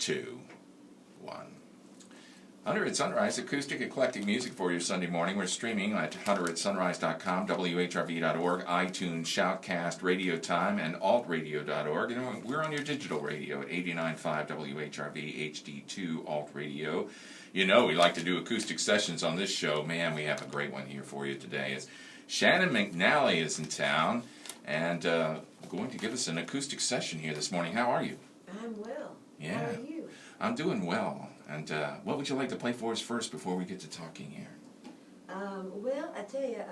2, 1. Hunter at Sunrise, acoustic eclectic music for your Sunday morning. We're streaming at hunteratsunrise.com, whrv.org, iTunes, Shoutcast, Radio Time, and altradio.org. And we're on your digital radio at 89.5 WHRV HD2 Alt Radio. You know we like to do acoustic sessions on this show. Man, we have a great one here for you today. It's Shannon McNally is in town and going to give us an acoustic session here this morning. How are you? I'm well. Yeah. How are you? I'm doing well. And what would you like to play for us first before we get to talking here? Well, I tell you,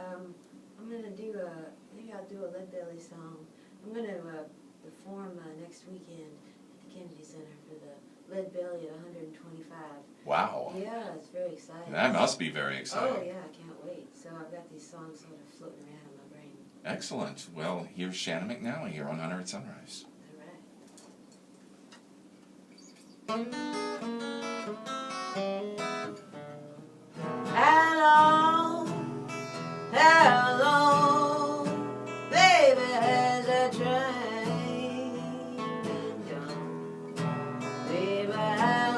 I'm going to do I think I'll do a Lead Belly song. I'm going to perform next weekend at the Kennedy Center for the Lead Belly at 125. Wow. Yeah, it's very exciting. That must be very exciting. Oh, yeah, I can't wait. So I've got these songs sort of floating around in my brain. Excellent. Well, here's Shannon McNally here on Hunter at Sunrise. All right. How long, baby, has that train been gone? Baby, how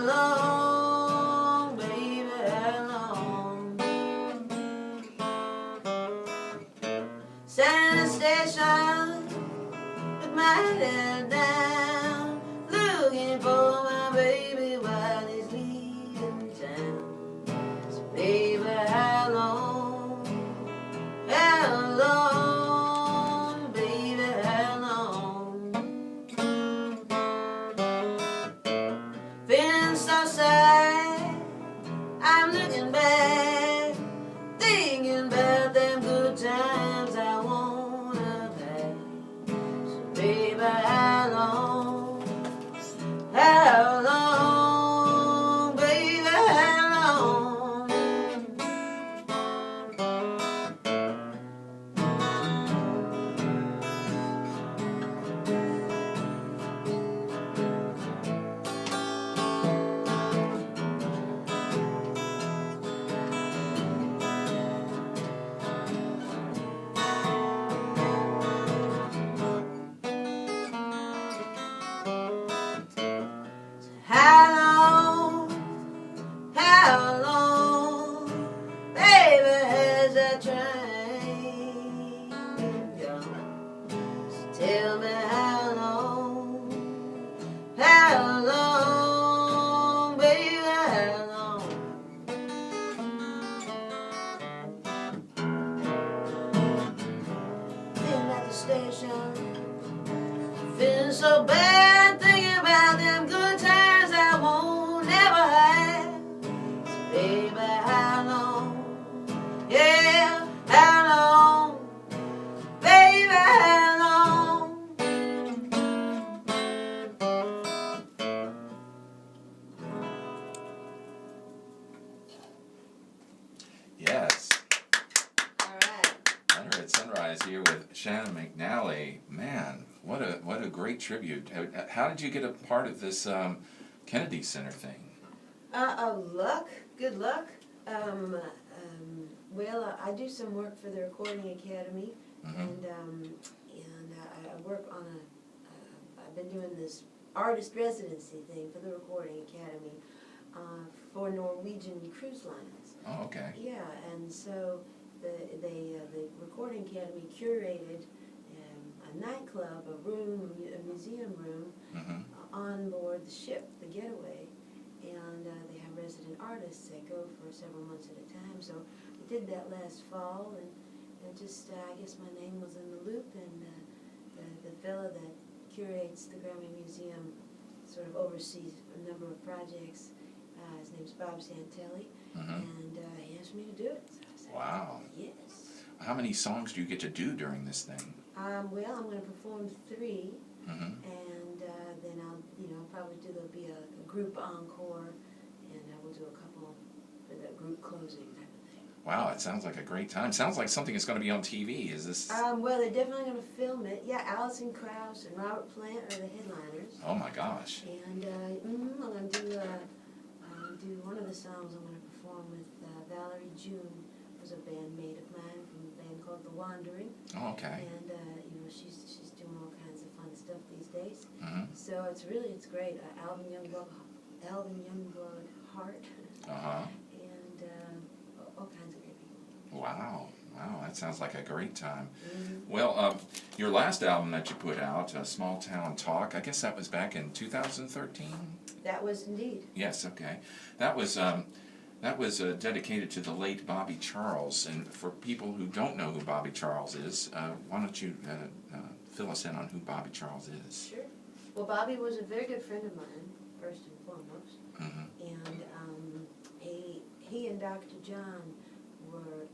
long, baby, how long? Santa Station with my head down, looking for my baby while he's leaving town. So baby, how long, baby, how long? Feeling so sad, I'm looking back, thinking about them good times I wanna have. So baby, how long, baby, how long? How long, baby, has that train been gone? So tell me how long, baby, how long? Feeling at the station, feeling so bad, thinking about them good times I won't never have. So baby, how long? Yeah, how long? Baby, how long? Yes. All right. Hunter at Sunrise here with Shannon McNally. Man, what a great tribute. How did you get a part of this Kennedy Center thing? Luck. Good luck. Well, I do some work for the Recording Academy, and I work on I've been doing this artist residency thing for the Recording Academy for Norwegian cruise lines. Oh, okay. Yeah, and so the Recording Academy curated a nightclub, a museum room on board the ship, the Getaway, and they have resident artists that go for several months at a time. So we did that last fall, and just I guess my name was in the loop, and the fellow that curates the Grammy Museum sort of oversees a number of projects. His name's Bob Santelli, and he asked me to do it. So I said, wow. Yes. How many songs do you get to do during this thing? Well, I'm going to perform 3, Mm-hmm. and then I'll probably there'll be a group encore, and I will do a couple for the group closing type of thing. Wow, it sounds like a great time. Sounds like something that's going to be on TV. Is this? Well, they're definitely going to film it. Yeah, Alison Krauss and Robert Plant are the headliners. Oh my gosh. And I'm going to do one of the songs I'm going to perform with Valerie June, who's a bandmate of mine from a band called The Wandering. Oh, okay. And she's doing all kinds of fun stuff these days. Mm-hmm. So it's great. Alvin Youngblood, Heart, Uh-huh. and all kinds of great people. Wow. Wow, that sounds like a great time. Mm-hmm. Well, your last album that you put out, Small Town Talk, I guess that was back in 2013? That was indeed. Yes, okay. That was dedicated to the late Bobby Charles. And for people who don't know who Bobby Charles is, why don't you fill us in on who Bobby Charles is? Sure. Well, Bobby was a very good friend of mine, first and foremost. Mm-hmm. And he and Dr. John were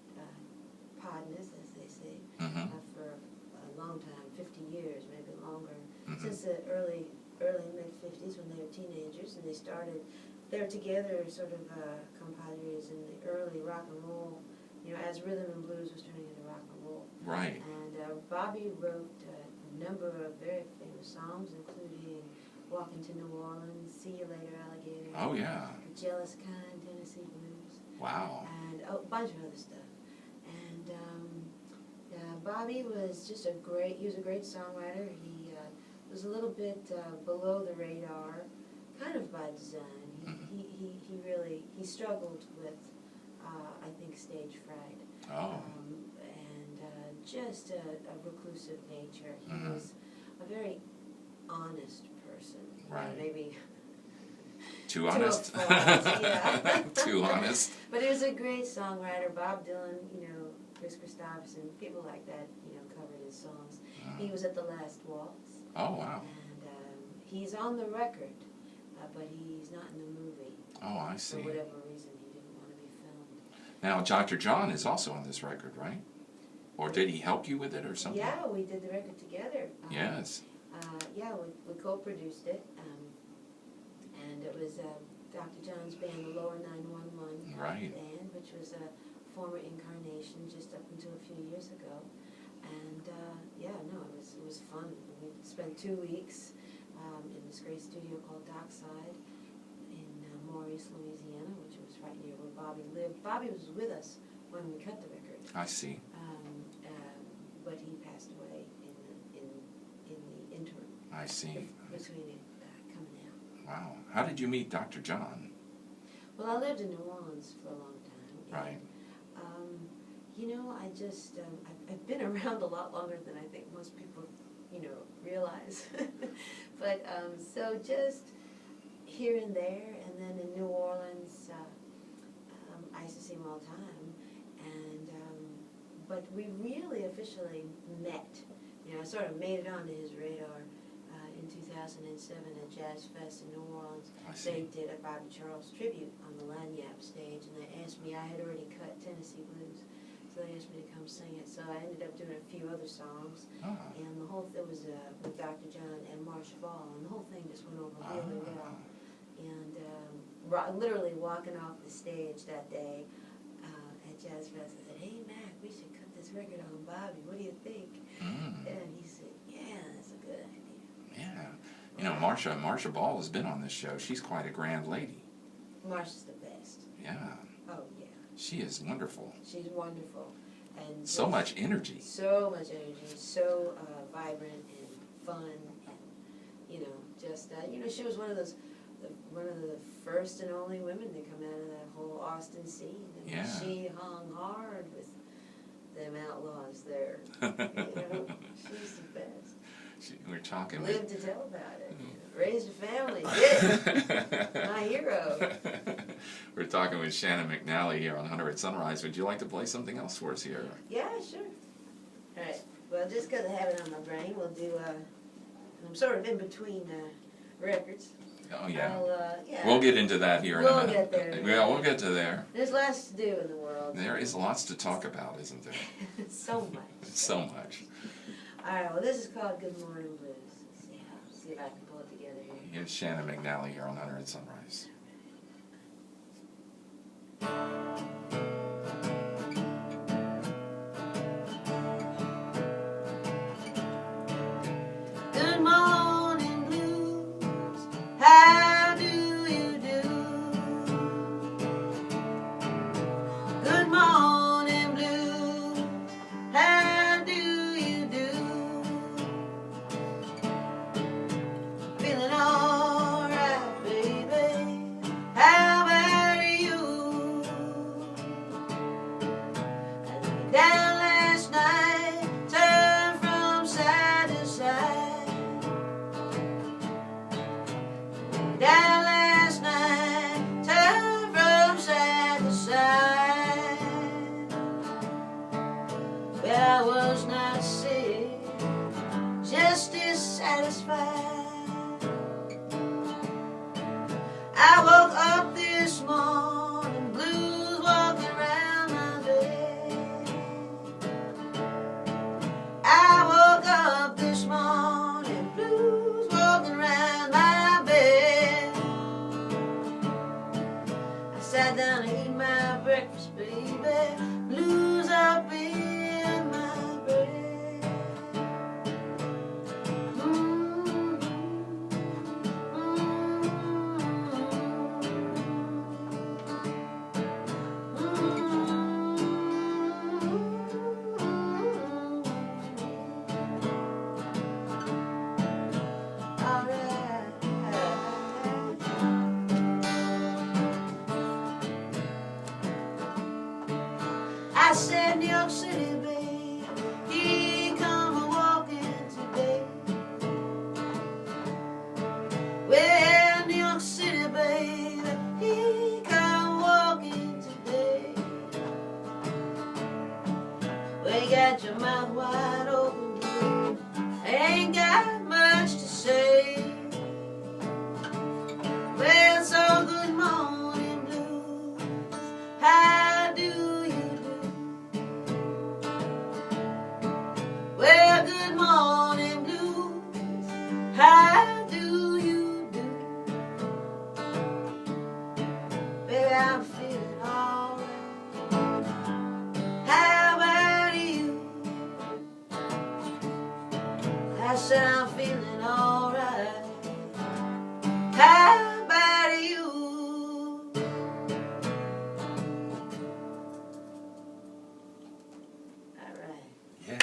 partners, as they say, Mm-hmm. for a long time, 50 years, maybe longer, Mm-hmm. since the early mid-50s when they were teenagers, and they were together sort of compadres in the early rock and roll, as rhythm and blues was turning into rock and roll. Right. And Bobby wrote a number of very famous songs, including Walking to New Orleans, See You Later, Alligator, Oh, yeah. The Jealous Kind, Tennessee Blues, Wow. and a bunch of other stuff. And Bobby was just he was a great songwriter. He was a little bit below the radar, kind of by design. He struggled with, I think, stage fright. Oh. And just a reclusive nature. He Mhm. was a very honest person. Right. Maybe Too honest? To a fault, yeah. Too honest? But he was a great songwriter. Bob Dylan, Chris Christopherson, people like that, covered his songs. He was at the Last Waltz. Oh, wow. And he's on the record, but he's not in the movie. Oh, I see. For whatever reason, he didn't want to be filmed. Now, Dr. John is also on this record, right? Or did he help you with it or something? Yeah, we did the record together. Yes. Yeah, we co-produced it. And it was Dr. John's band, the Lower 911 Right. band, which was a former incarnation just up until a few years ago. And it was fun. We spent 2 weeks in this great studio called Dockside in Maurice, Louisiana, which was right near where Bobby lived. Bobby was with us when we cut the record, I see. but he passed away in the interim I see. between it coming out. Wow. How did you meet Dr. John? Well, I lived in New Orleans for a long time. Right. I just, I've been around a lot longer than I think most people, realize. But, so just here and there, and then in New Orleans, I used to see him all the time. And, but we really officially met. I sort of made it onto his radar in 2007 at Jazz Fest in New Orleans. I see. They did a Bobby Charles tribute on the Lagniappe stage, and they asked me, I had already cut Tennessee Blues, so they asked me to come sing it. So I ended up doing a few other songs, Ah. and it was with Dr. John and Marsha Ball, and the whole thing just went over really well. And literally walking off the stage that day at Jazz Fest, I said, hey, Mac, we should cut this record on Bobby. What do you think? And he said, yeah, that's a good idea. Yeah. Marsha Ball has been on this show. She's quite a grand lady. Marsha's the best. Yeah. Oh, yeah. She is wonderful. She's wonderful. And So much energy. So much energy. So vibrant and fun. And, she was one of the first and only women to come out of that whole Austin scene. And Yeah. she hung hard with them outlaws there. She's the best. We're talking. Lived to tell about it. Raised a family. Did. My hero. We're talking with Shannon McNally here on 100 Sunrise. Would you like to play something else for us here? Yeah, sure. All right. Well, just because I have it on my brain, we'll do. I'm sort of in between records. Oh yeah. Yeah. We'll get into that here in a We'll minute. get there. Yeah, we'll get to there. There's lots to do in the world. There is lots to talk about, isn't there? So much. So much. All right. Well, this is called Good Morning Blues. Let's see if I can pull it together here. Here's Shannon McNally here on 100 Sunrise. Good morning, blues. How do you do? Good morning, blues. How do you do? I said, New York City, babe, he come a-walking today. Well, New York City, baby, he come walking today. Well, you got your mouth wide open, blue, ain't got much to say. Well, so good morning, blues, how do you do? Well, good morning, blues, how do you do? Baby, I'm feeling alright. How about you? I said I'm feeling alright. How about you? Alright. Yeah.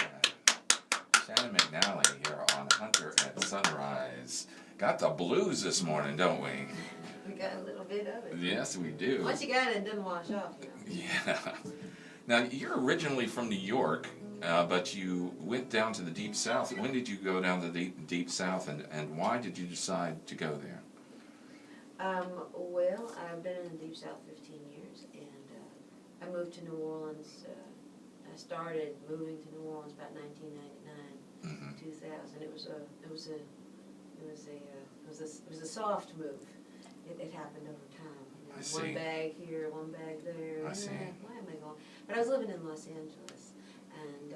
Shannon McNally here on Hunter at Sunrise. Got the blues this morning, don't we? We got a little bit of it. Yes, we do. Once you got it, it doesn't wash off. Yeah. Now, you're originally from New York, but you went down to the Deep South. When did you go down to the Deep South, and why did you decide to go there? Well, I've been in the Deep South 15 years, and I moved to New Orleans. I started moving to New Orleans about 1999, 2000. It was a soft move. It happened over time. You know, I see. one bag here, one bag there. I see. Why am I going? But I was living in Los Angeles, and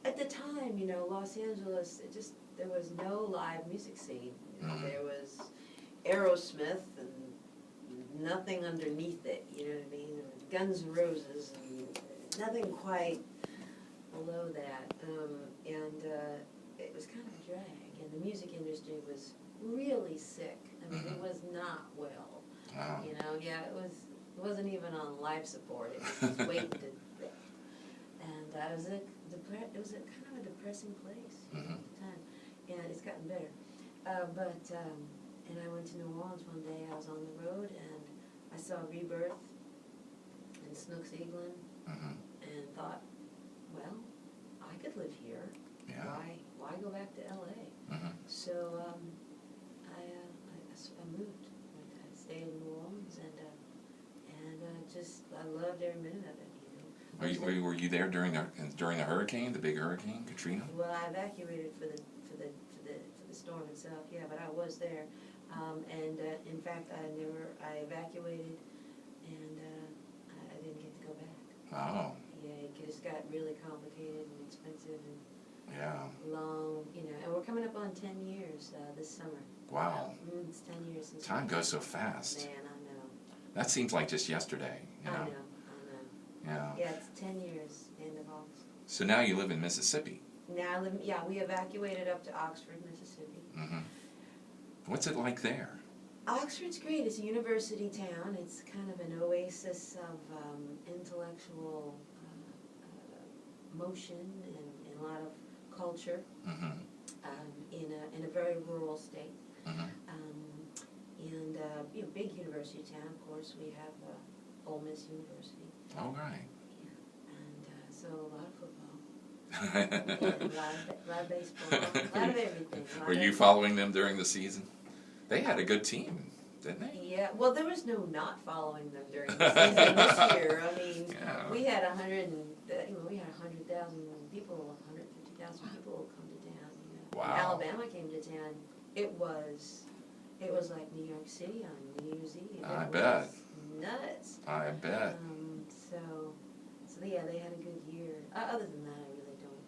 at the time, you know, Los Angeles, there was no live music scene. You know, there was Aerosmith and nothing underneath it. You know what I mean? There was Guns N' Roses and nothing quite below that, and it was kind of a drag. And the music industry was really sick. I mean, it was not well. Wow. You know, yeah, it wasn't even on life support. It was just waiting to, and it was a kind of a depressing place at the time. And it's gotten better. And I went to New Orleans one day. I was on the road and I saw Rebirth and Snooks Eaglin, and thought, well, I could live here. Yeah. Why go back to L.A.? So I moved. I stayed in New Orleans, and I loved every minute of it. You know. Were you there during the hurricane, the big hurricane, Katrina? Well, I evacuated for the storm itself. Yeah, but I was there, and in fact, I evacuated, and I didn't get to go back. Oh. Yeah, it just got really complicated and expensive and long, you know. And we're coming up on 10 years this summer. Wow. It's 10 years since. Time goes so fast. Man, I know. That seems like just yesterday. You know? I know. Yeah. Yeah, it's 10 years, end of August. So now you live in Mississippi. Now, we evacuated up to Oxford, Mississippi. What's it like there? Oxford's great. It's a university town. It's kind of an oasis of intellectual motion and a lot of culture in a very rural state. And big university town. Of course, we have Ole Miss University. Oh, right. Yeah. And so a lot of football. a lot of baseball. A lot of everything. Were you following them during the season? They had a good team, didn't they? Yeah. Well, there was no not following them during the season this year. I mean, we had 100,000 people, 150,000 people come to town. You know. Wow. When Alabama came to town, it was like New York City on New Year's Eve. I bet. Nuts. I bet. So yeah, they had a good year. Other than that, I really don't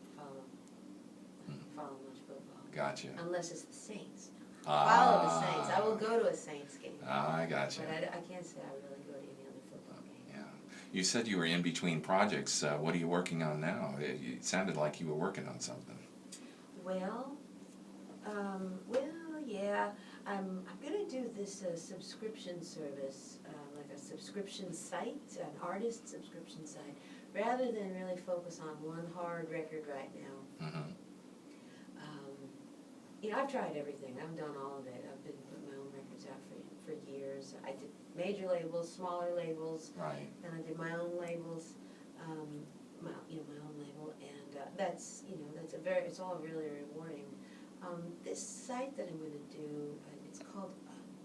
follow much football. Gotcha. Unless it's the Saints. Follow the Saints. I will go to a Saints game. I gotcha. But I can't say I really go to any other football game. Yeah. You said you were in between projects. What are you working on now? It sounded like you were working on something. Well, yeah. I'm going to do this subscription service, like a subscription site, an artist subscription site, rather than really focus on one hard record right now. You know, I've tried everything. I've done all of it. I've been putting my own records out for years. I did major labels, smaller labels. Right. Then I did my own labels. my own label, and that's it's all really rewarding. This site that I'm going to do, it's called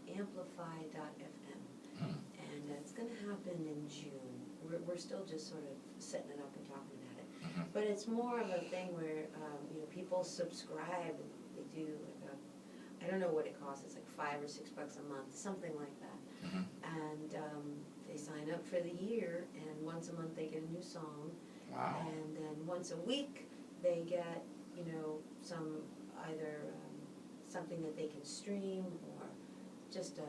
amplify.fm, and it's going to happen in June. We're still just sort of setting it up and talking about it, but it's more of a thing where people subscribe. And they do like I don't know what it costs. It's like $5 or $6 a month, something like that, and they sign up for the year, and once a month they get a new song. Wow. And then once a week they get, some either something that they can stream or just,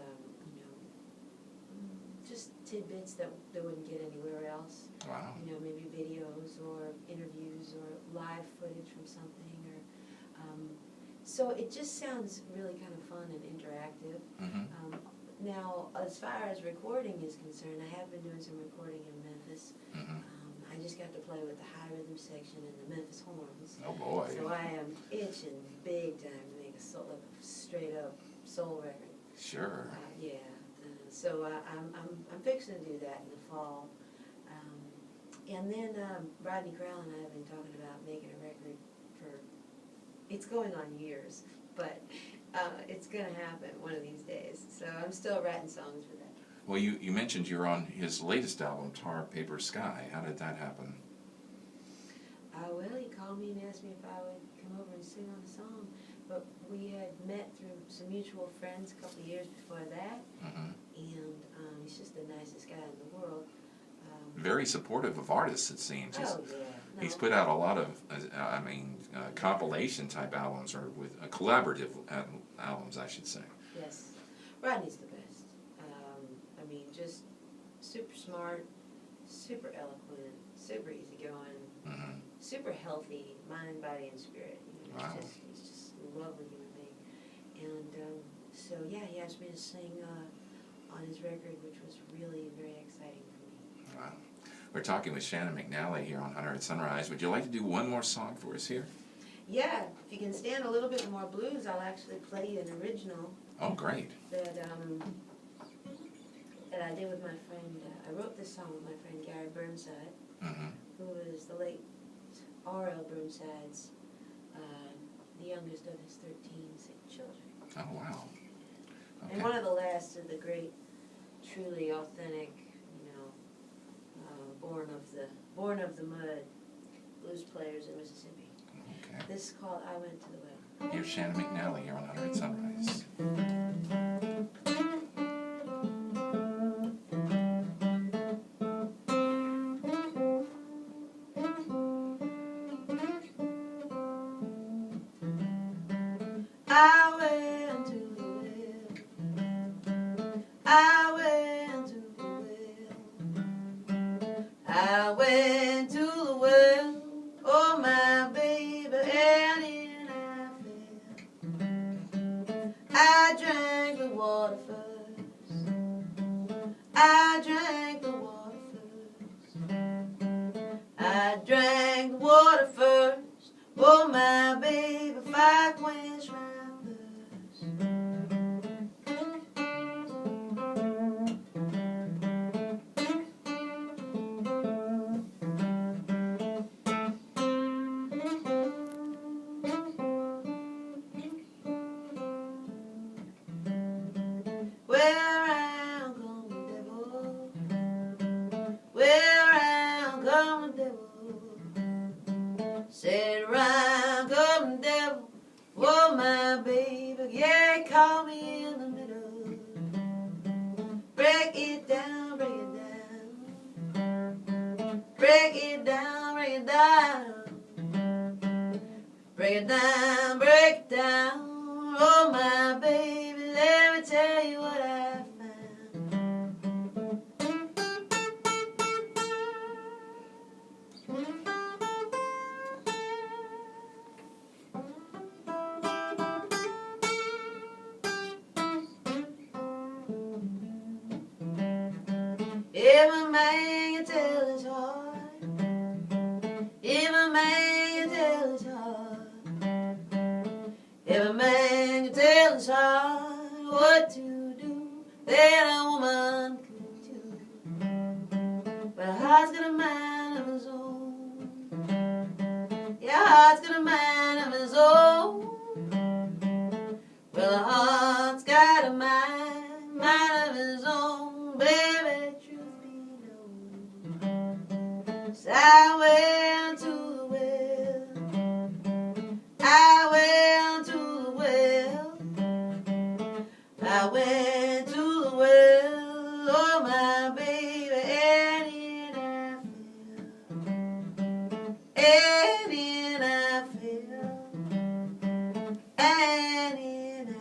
just tidbits that they wouldn't get anywhere else. Wow. Maybe videos or interviews or live footage from something or, so it just sounds really kind of fun and interactive. Now, as far as recording is concerned, I have been doing some recording in Memphis. I just got to play with the high rhythm section and the Memphis horns. Oh boy. So I am itching big time to make a straight up soul record. Sure. Yeah. So I'm fixing to do that in the fall. And then Rodney Crowell and I have been talking about making a record for. It's going on years, but it's going to happen one of these days. So I'm still writing songs for that. Well, you mentioned you're on his latest album, Tar, Paper, Sky. How did that happen? Well, he called me and asked me if I would come over and sing on the song. But we had met through some mutual friends a couple of years before that. And he's just the nicest guy in the world. Very supportive of artists, it seems. Oh, yeah. No. He's put out a lot of, compilation-type albums, or with collaborative albums, I should say. Yes. Rodney's the best. Just super smart, super eloquent, super easygoing, super healthy, mind, body, and spirit. Wow. He's just a lovely human being. And so, yeah, he asked me to sing on his record, which was really very exciting for me. Wow. We're talking with Shannon McNally here on Hunter at Sunrise. Would you like to do one more song for us here? Yeah, if you can stand a little bit more blues, I'll actually play you an original. Oh, great. That I did with my friend. I wrote this song with my friend Gary Burnside, who was the late R.L. Burnside's, the youngest of his 13 sick children. Oh, wow. Okay. And one of the last of the great, truly authentic, born of the mud blues players in Mississippi. Okay. This is called I Went to the Well. Here's Shannon McNally here on Hunter at Sunrise. I went to the well. I went to the well. I went to the well. Oh, my baby, and in I fell. I drank the water first. I drank the water first. I drank the water first. Oh, my baby, if I quench my Said around, come devil, oh my baby, yeah, call me in the middle. Break it down, break it down. Break it down, break it down. Break it down, break it down. Oh my baby, let me tell you what I found. If a man can tell his heart, if a man can tell his heart, if a man can tell his heart what to do, then a woman could too. But a heart's got a mind of his heart's got a mind of its own. Well, a heart's got a mind of its own, baby, truth be known. So I went to the well, I went to the well, I went to the well, oh my baby, and in I fell, and in I fell, and in I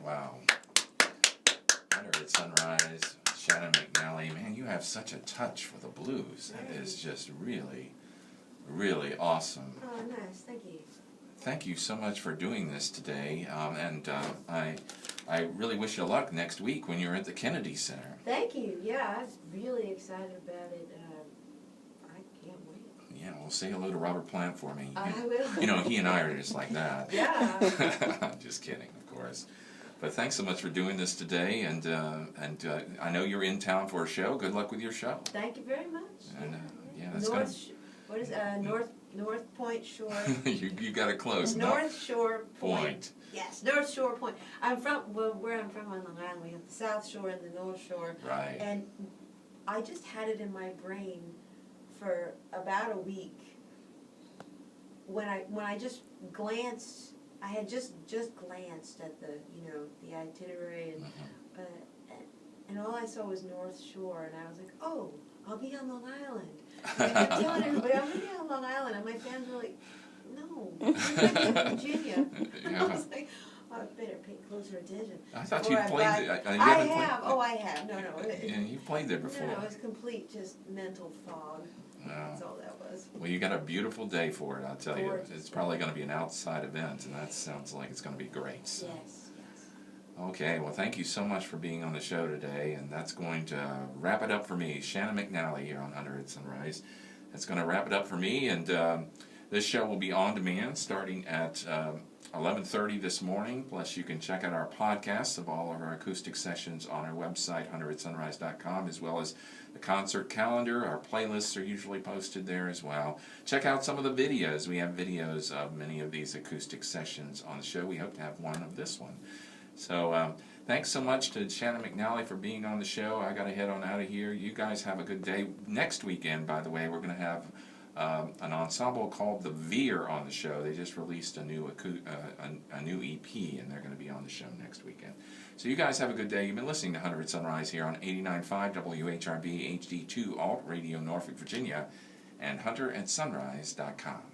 Wow. Under at Sunrise, Shannon McNally. Man, you have such a touch for the blues. That is just really, really awesome. Oh, nice. Thank you. Thank you so much for doing this today, I really wish you luck next week when you're at the Kennedy Center. Thank you. Yeah, I'm really excited about it. I can't wait. Yeah, well, say hello to Robert Plant for me. I will. You know, he and I are just like that. Yeah. I'm just kidding, of course. But thanks so much for doing this today, and I know you're in town for a show. Good luck with your show. Thank you very much. And yeah, that's gonna. What is North Point Shore? you got it close. North Shore Point. Yes, North Shore Point. I'm from where I'm from on Long Island. We have the South Shore and the North Shore. Right. And I just had it in my brain for about a week. When I just glanced, I had just glanced at the the itinerary and all I saw was North Shore, and I was like, oh, I'll be on Long Island. And I kept telling everybody, I'm going to be on Long Island, and my fans were like, no, you're in Virginia. Yeah. I was like, oh, I better pay closer attention. I thought you played. I have. No. Yeah, you played there before. No, it was complete just mental fog. Wow. That's all that was. Well, you got a beautiful day for it, I'll tell you. Gorgeous. It's probably going to be an outside event, and that sounds like it's going to be great. So. Yes. Okay, well, thank you so much for being on the show today, and that's going to wrap it up for me. Shannon McNally here on Under at Sunrise. That's going to wrap it up for me, and this show will be on demand starting at 11:30 this morning. Plus, you can check out our podcasts of all of our acoustic sessions on our website, hunteratsunrise.com, as well as the concert calendar. Our playlists are usually posted there as well. Check out some of the videos. We have videos of many of these acoustic sessions on the show. We hope to have one of this one. So thanks so much to Shannon McNally for being on the show. I got to head on out of here. You guys have a good day. Next weekend, by the way, we're going to have an ensemble called The Veer on the show. They just released a new EP, and they're going to be on the show next weekend. So you guys have a good day. You've been listening to Hunter at Sunrise here on 89.5 WHRB HD2 Alt Radio Norfolk, Virginia, and hunteratsunrise.com.